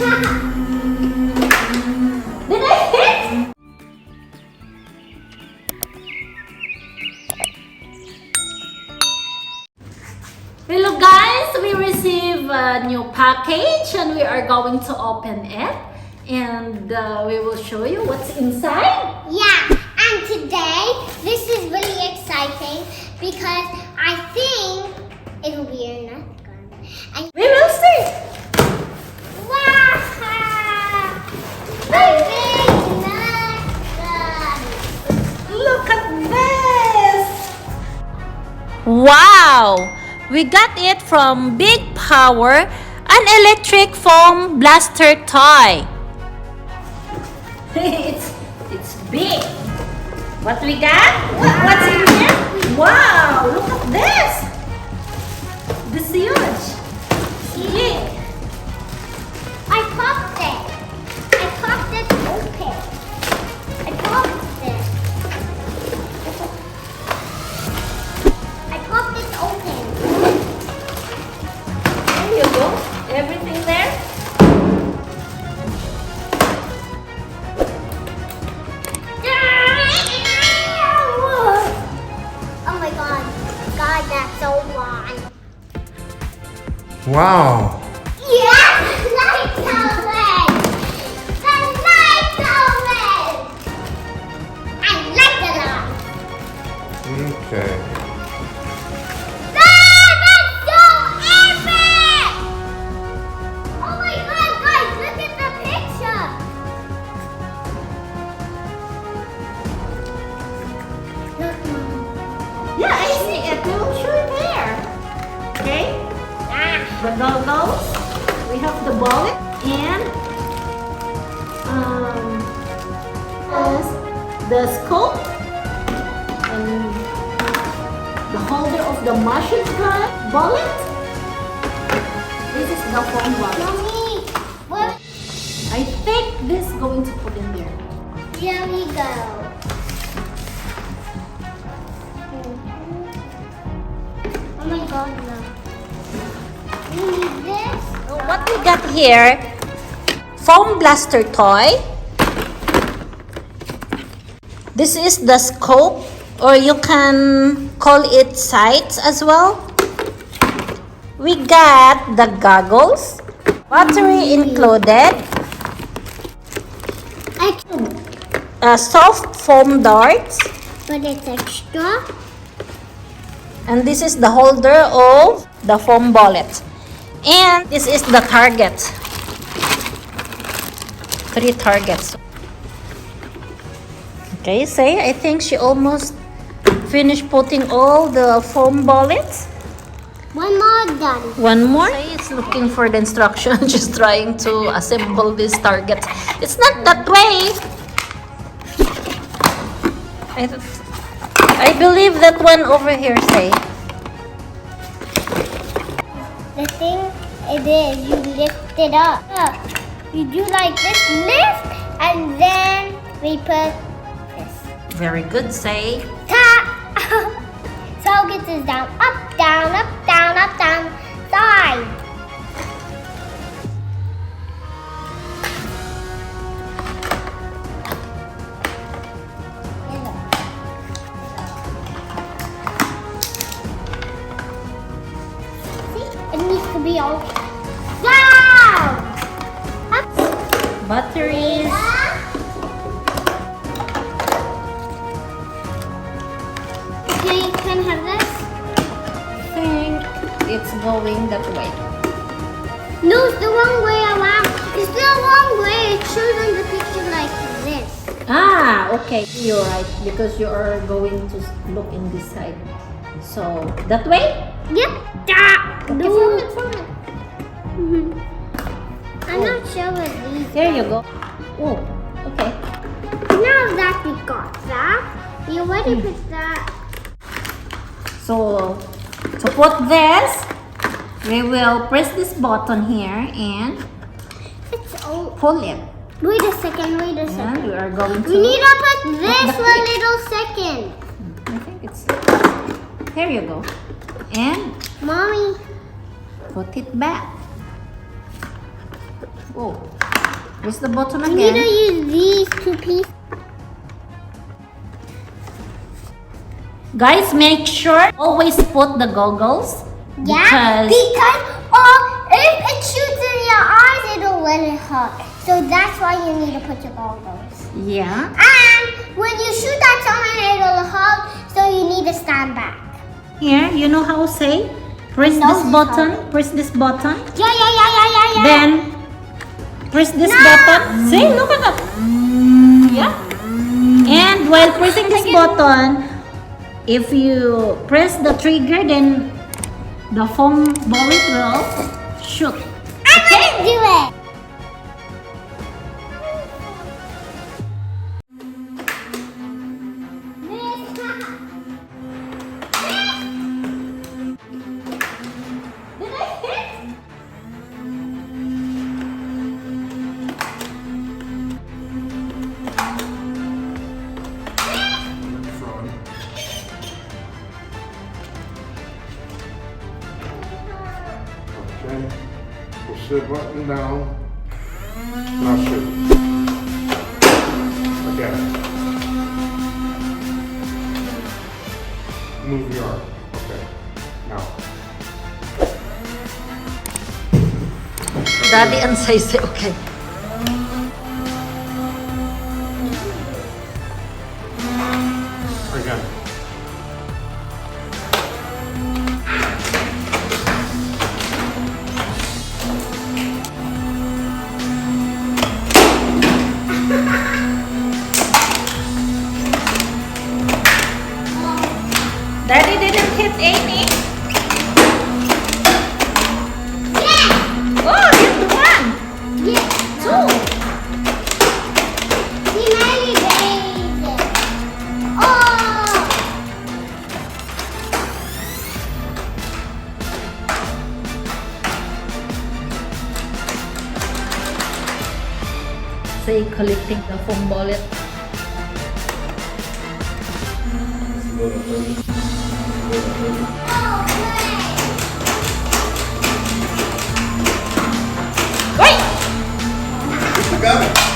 Did I hit? Hello guys, we received a new package and we are going to open it and we will show you what's inside. Yeah, and today this is really exciting because I think it will be a nut gun. And We will see. wow! A big nut gun. Look at this. Wow! We got it from Big Power, an electric foam blaster toy. it's big. What we got? What's in here? Wow! Look at this. This is huge. Big. I popped it. I popped it open. I popped it. I popped it open. There you go. Everything there. Oh my god. God, that's so long. Wow. Yeah! Light oven! The light oven! I like the light. Okay. That's so epic! Oh my god, guys, look at the picture. Look, Mom. Yeah, I see it. We will show you there. Okay? The goggles. We have the bullet and the scope and the holder of the machine gun bullet. This is the foam bullet. Mommy, what? I think this is going to put in there. Here we go. Oh my god, no. We need this. What we got here, foam blaster toy. This is the scope, or you can call it sights as well. We got the goggles, battery included, soft foam darts, But it's extra. and this is the holder of the foam bullet. And this is the target. 3 targets. Okay, say, I think she almost finished putting all the foam bullets. One more done. One more. Say it's looking for the instruction. She's trying to assemble these targets. It's not that way. I believe that one over here, say. The thing it is, you lift it up. You do like this, lift, and then we put this. Very good, say. Ta! So gets is down, up, down, up, down, up, down, side. See, it needs to be all down. Up. Batteries. Okay, you can have this. I think it's going that way. No, it's the wrong way around. It's the wrong way. It shows on the picture like this. Ah, okay. You're right, because you are going to look in this side. So, that way? Yep. Okay, form it, form it. I'm not sure what these. There you go. Oh, okay. Now that we got that, we already put that. So, to put this, we will press this button here and It's all. pull it. Wait a second. Wait a And second. we are going to... We need to put this the for a clip. little second. I think it's... Here you go. And Mommy. put it back. Oh, press the button You need to again. use these two pieces. Guys, make sure always put the goggles. Yeah, because if it shoots in your eyes, it'll let it hurt. So that's why you need to put your goggles. Yeah. And when you shoot at someone, it'll hurt. So you need to stand back. Here, you know how to say? Press No, this it's button. hard. Press this button. Yeah. Then press this No. button. See, look at that. Yeah. And while pressing this button, if you press the trigger, then the foam bullet will shoot. I'm gonna do it. Did I hit? Okay. Push the button down. Now shoot. Again. Move your arm. Okay. Now. Daddy and say okay. Again. Daddy didn't hit Amy. Yeah. Oh, hit one. Yeah. Two. He nearly raised it. Oh. Say collecting the foam bullet. Wait! Got it.